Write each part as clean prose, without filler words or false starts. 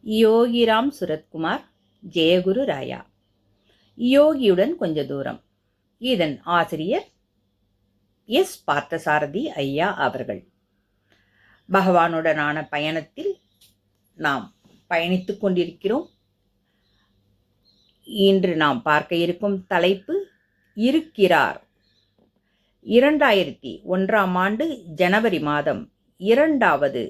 யோகிராம் சுரத்குமார், ஜெயகுரு ராயா. யோகியுடன் கொஞ்ச தூரம். இதன் ஆசிரியர் எஸ். பார்த்தசாரதி ஐயா அவர்கள். பகவானுடனான பயணத்தில் நாம் பயணித்துக் கொண்டிருக்கிறோம். இன்று நாம் பார்க்க இருக்கும் தலைப்பு இருக்கிறார். 2001 ஜனவரி மாதம் 2வது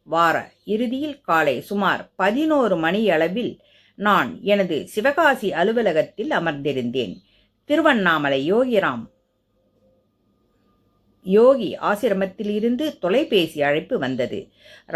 வார இறுதியில் காலை சுமார் 11 மணியளவில் நான் எனது சிவகாசி அலுவலகத்தில் அமர்ந்திருந்தேன். திருவண்ணாமலை யோகி ஆசிரமத்தில் இருந்து தொலைபேசி அழைப்பு வந்தது.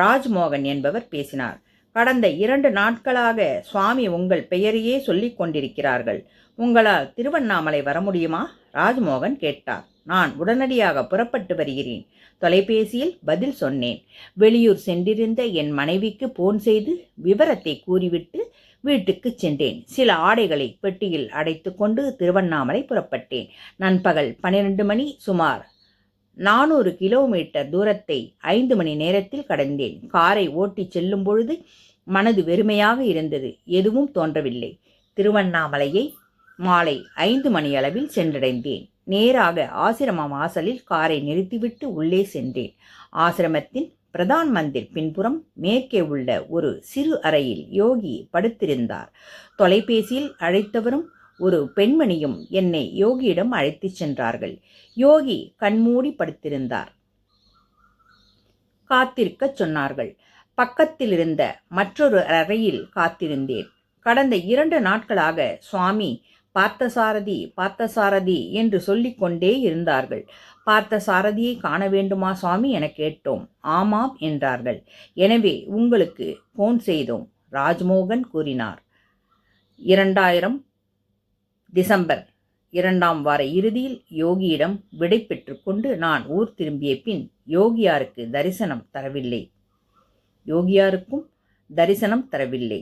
ராஜ்மோகன் என்பவர் பேசினார். கடந்த 2 நாட்களாக சுவாமி உங்கள் பெயரையே சொல்லிக் கொண்டிருக்கிறார்கள். உங்களால் திருவண்ணாமலை வர முடியுமா? ராஜ்மோகன் கேட்டார். நான் உடனடியாக புறப்பட்டு வருகிறேன். தொலைபேசியில் பதில் சொன்னேன். வெளியூர் சென்றிருந்த என் மனைவிக்கு போன் செய்து விவரத்தை கூறிவிட்டு வீட்டுக்கு சென்றேன். சில ஆடைகளை பெட்டியில் அடைத்து கொண்டு திருவண்ணாமலை புறப்பட்டேன். நண்பகல் 12 மணி. சுமார் 400 கிலோமீட்டர் தூரத்தை 5 மணி நேரத்தில் கடந்தேன். காரை ஓட்டிச் செல்லும் பொழுது மனது வெறுமையாக இருந்தது. எதுவும் தோன்றவில்லை. திருவண்ணாமலையை மாலை 5 மணியளவில் சென்றடைந்தேன். நேராக ஆசிரம வாசலில் காரை நிறுத்திவிட்டு உள்ளே சென்றேன். ஆசிரமத்தின் பிரதான் மந்திர் பின்புறம் மேற்கே உள்ள ஒரு சிறு அறையில் யோகி படுத்திருந்தார். தொலைபேசியில் அழைத்தவரும் ஒரு பெண்மணியும் என்னை யோகியிடம் அழைத்துச் சென்றார்கள். யோகி கண்மூடி படுத்திருந்தார். காத்திருக்கச் சொன்னார்கள். பக்கத்தில் இருந்த மற்றொரு அறையில் காத்திருந்தேன். கடந்த 2 நாட்களாக சுவாமி பார்த்தசாரதி பார்த்தசாரதி என்று சொல்லிக்கொண்டே இருந்தார்கள். பார்த்தசாரதியை காண வேண்டுமா சுவாமி என கேட்டோம். ஆமாம் என்றார்கள். எனவே உங்களுக்கு போன் செய்தோம், ராஜ்மோகன் கூறினார். 2000 டிசம்பர் 2ஆம் வார இறுதியில் யோகியிடம் விடை பெற்று கொண்டு நான் ஊர் திரும்பிய பின் யோகியாருக்கும் தரிசனம் தரவில்லை.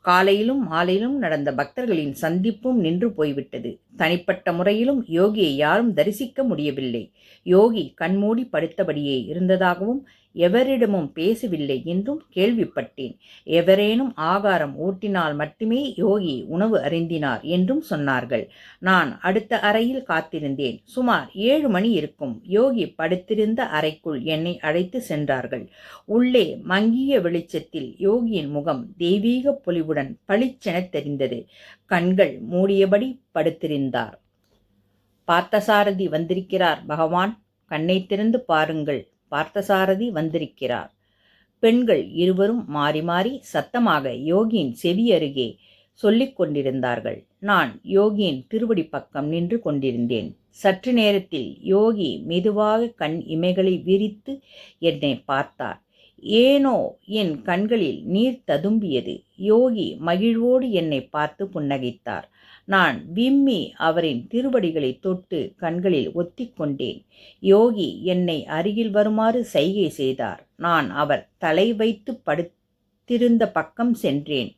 காலையிலும் மாலையிலும் நடந்த பக்தர்களின் சந்திப்பும் நின்று போய்விட்டது. தனிப்பட்ட முறையிலும் யோகியை யாரும் தரிசிக்க முடியவில்லை. யோகி கண்மூடி படுத்தபடியே இருந்ததாகவும் எவரிடமும் பேசவில்லை என்றும் கேள்விப்பட்டேன். எவரேனும் ஆகாரம் ஊட்டினால் மட்டுமே யோகி உணவு அருந்தினார் என்றும் சொன்னார்கள். நான் அடுத்த அறையில் காத்திருந்தேன். சுமார் 7 மணி இருக்கும். யோகி படுத்திருந்த அறைக்குள் என்னை அழைத்து சென்றார்கள். உள்ளே மங்கிய வெளிச்சத்தில் யோகியின் முகம் தெய்வீக பொலிவுடன் பளிச்சென தெரிந்தது. கண்கள் மூடியபடி படுத்திருந்தார். பார்த்தசாரதி வந்திருக்கிறார் பகவான், கண்ணை திறந்து பாருங்கள், பார்த்தசாரதி வந்திருக்கிறார். பெண்கள் இருவரும் மாறி மாறி சத்தமாக யோகியின் செவி அருகே சொல்லிக் கொண்டிருந்தார்கள். நான் யோகியின் திருவடி பக்கம் நின்று கொண்டிருந்தேன். சற்று நேரத்தில் யோகி மெதுவாக கண் இமைகளை விரித்து என்னை பார்த்தார். ஏனோ என் கண்களில் நீர் ததும்பியது. யோகி மகிழ்வோடு என்னை பார்த்து புன்னகைத்தார். நான் விம்மி அவரின் திருவடிகளை தொட்டு கண்களில் ஒத்திக்கொண்டேன். யோகி என்னை அருகில் வருமாறு சைகை செய்தார். நான் அவர் தலை வைத்து படுத்திருந்த பக்கம் சென்றேன்.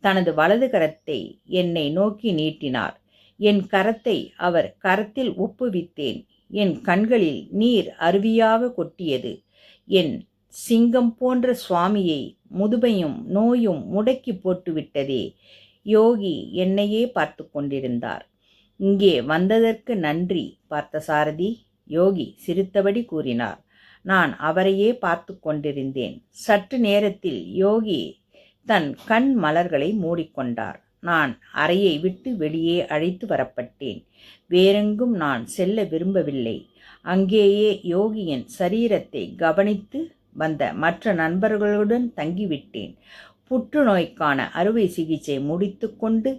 தனது வலது கரத்தை என்னை நோக்கி நீட்டினார். என் கரத்தை அவர் கரத்தில் ஒப்புவித்தேன். என் கண்களில் நீர் அருவியாக கொட்டியது. என் சிங்கம் போன்ற சுவாமியை முதுமையும் நோயும் முடக்கி போட்டுவிட்டதே. யோகி என்னையே பார்த்து கொண்டிருந்தார். இங்கே வந்ததற்கு நன்றி பார்த்தசாரதி, யோகி சிரித்தபடி கூறினார். நான் அவரையே பார்த்து கொண்டிருந்தேன். சற்று நேரத்தில் யோகி தன் கண் மலர்களை மூடிக்கொண்டார். நான் அறையை விட்டு வெளியே அழைத்து வரப்பட்டேன். வேறெங்கும் நான் செல்ல விரும்பவில்லை. அங்கேயே யோகியின் சரீரத்தை கவனித்து வந்த மற்ற நண்பர்களுடன் தங்கிவிட்டேன். புற்றுநோய்க்கான அறுவை சிகிச்சை முடித்து கொண்டு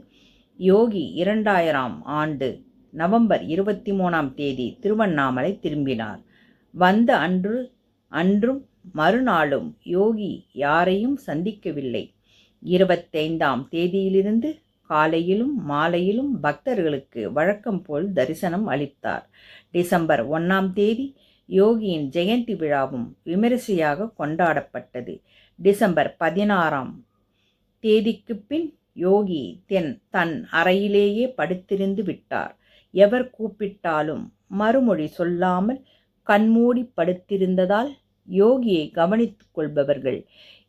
யோகி 2000ஆம் ஆண்டு நவம்பர் 23ஆம் தேதி திருவண்ணாமலை திரும்பினார். வந்த அன்றும் மறுநாளும் யோகி யாரையும் சந்திக்கவில்லை. 25ஆம் தேதியிலிருந்து காலையிலும் மாலையிலும் பக்தர்களுக்கு வழக்கம் போல் தரிசனம் அளித்தார். டிசம்பர் 1ஆம் தேதி யோகியின் ஜெயந்தி விழாவும் விமரிசையாக கொண்டாடப்பட்டது. டிசம்பர் 16ஆம் தேதிக்கு பின் யோகி தன் அறையிலேயே படுத்திருந்து விட்டார். எவர் கூப்பிட்டாலும் மறுமொழி சொல்லாமல் கண்மூடி படுத்திருந்ததால் யோகியை கவனித்துக் கொள்பவர்கள்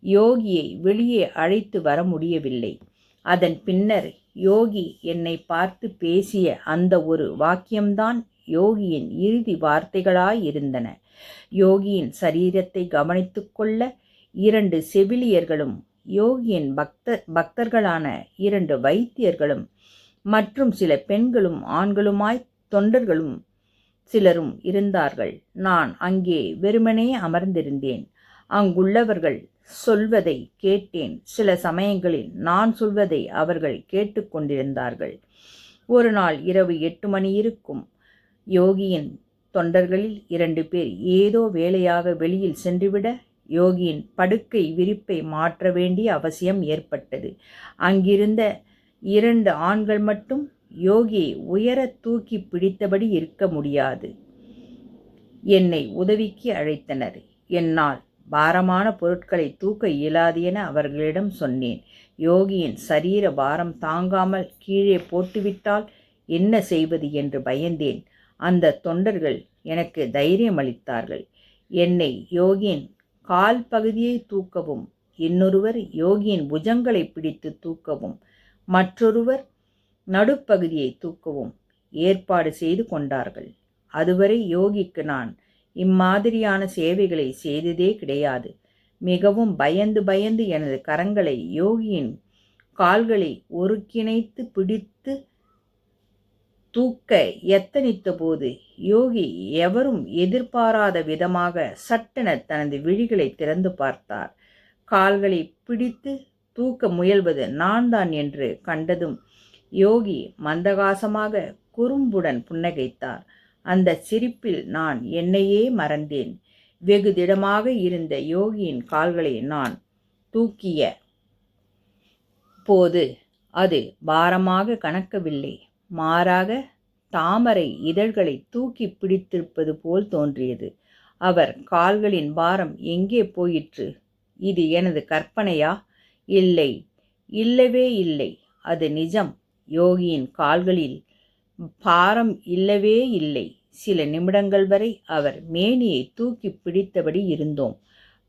யோகியை வெளியே அழைத்து வர முடியவில்லை. அதன் பின்னர் யோகி என்னை பார்த்து பேசிய அந்த ஒரு வாக்கியம்தான் யோகியின் இறுதி வார்த்தைகளாயிருந்தன. யோகியின் சரீரத்தை கவனித்து கொள்ள 2 செவிலியர்களும், யோகியின் பக்தர்களான 2 வைத்தியர்களும் மற்றும் சில பெண்களும் ஆண்களுமாய் தொண்டர்களும் சிலரும் இருந்தார்கள். நான் அங்கே வெறுமனே அமர்ந்திருந்தேன். அங்குள்ளவர்கள் சொல்வதை கேட்டேன். சில சமயங்களில் நான் சொல்வதை அவர்கள் கேட்டுக்கொண்டிருந்தார்கள். ஒரு நாள் இரவு 8 மணி இருக்கும். யோகியின் தொண்டர்களில் 2 பேர் ஏதோ வேலையாக வெளியில் சென்றுவிட யோகியின் படுக்கை விரிப்பை மாற்ற வேண்டிய அவசியம் ஏற்பட்டது. அங்கிருந்த 2 ஆண்கள் மட்டும் யோகியை உயர தூக்கி பிடித்தபடி இருக்க முடியாது. என்னை உதவிக்கு அழைத்தனர். என்னால் பாரமான பொருட்களை தூக்க இயலாது என அவர்களிடம் சொன்னேன். யோகியின் சரீர பாரம் தாங்காமல் கீழே போட்டுவிட்டால் என்ன செய்வது என்று பயந்தேன். அந்த தொண்டர்கள் எனக்கு தைரியம் அளித்தார்கள். என்னை யோகியின் கால் பகுதியை தூக்கவும், இன்னொருவர் யோகியின் புஜங்களை பிடித்து தூக்கவும், மற்றொருவர் நடுப்பகுதியை தூக்கவும் ஏற்பாடு செய்து கொண்டார்கள். அதுவரை யோகிக்கு நான் இம்மாதிரியான சேவைகளை செய்ததே கிடையாது. மிகவும் பயந்து பயந்து எனது கரங்களை யோகியின் கால்களை ஒருங்கிணைத்து பிடித்து தூக்க எத்தனித்த போது யோகி எவரும் எதிர்பாராத விதமாக சட்டென தனது விழிகளை திறந்து பார்த்தார். கால்களை பிடித்து தூக்க முயல்வது நான் தான் என்று கண்டதும் யோகி மந்தகாசமாக குறும்புடன் புன்னகைத்தார். அந்த சிரிப்பில் நான் என்னையே மறந்தேன். வெகு திடமாக இருந்த யோகியின் கால்களை நான் தூக்கிய போது அது பாரமாக கனக்கவில்லை. மாறாக தாமரை இதழ்களை தூக்கி பிடித்திருப்பது போல் தோன்றியது. அவர் கால்களின் பாரம் எங்கே போயிற்று? இது எனது கற்பனையா? இல்லை, இல்லவே இல்லை. அது நிஜம். யோகியின் கால்களில் பாரம் இல்லவே இல்லை. சில நிமிடங்கள் வரை அவர் மேனியை தூக்கி பிடித்தபடி இருந்தோம்.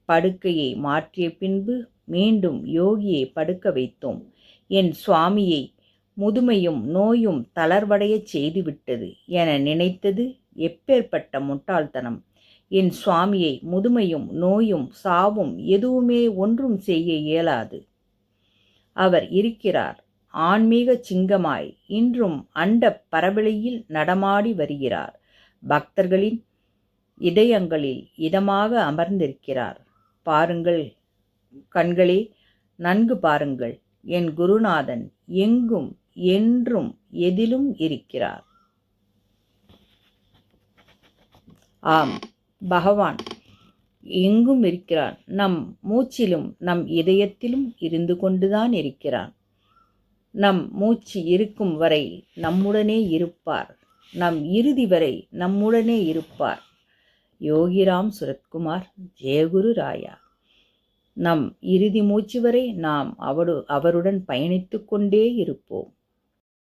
படுக்கையை மாற்றிய பின்பு மீண்டும் யோகியை படுக்க வைத்தோம். என் சுவாமியை முதுமையும் நோயும் தளர்வடையச் செய்துவிட்டது என நினைத்தது எப்பேற்பட்ட முட்டாள்தனம்! என் சுவாமியை முதுமையும் நோயும் சாவும் எதுவுமே ஒன்றும் செய்ய இயலாது. அவர் இருக்கிறார். ஆன்மீக சிங்கமாய் இன்றும் அண்டப் பரவெளியில் நடமாடி வருகிறார். பக்தர்களின் இதயங்களில் இதமாக அமர்ந்திருக்கிறார். பாருங்கள் கண்களே, நன்கு பாருங்கள். என் குருநாதன் எங்கும் என்றும் எதிலும் இருக்கிறார். ஆம், பகவான் எங்கும் இருக்கிறார். நம் மூச்சிலும் நம் இதயத்திலும் இருந்து கொண்டுதான் இருக்கிறான். நம் மூச்சு இருக்கும் வரை நம்முடனே இருப்பார். நம் இறுதி வரை நம்முடனே இருப்பார். யோகிராம் சுரத்குமார், ஜெயகுரு ராயா. நம் இறுதி மூச்சு வரை நாம் அவருடன் பயணித்து கொண்டே இருப்போம்.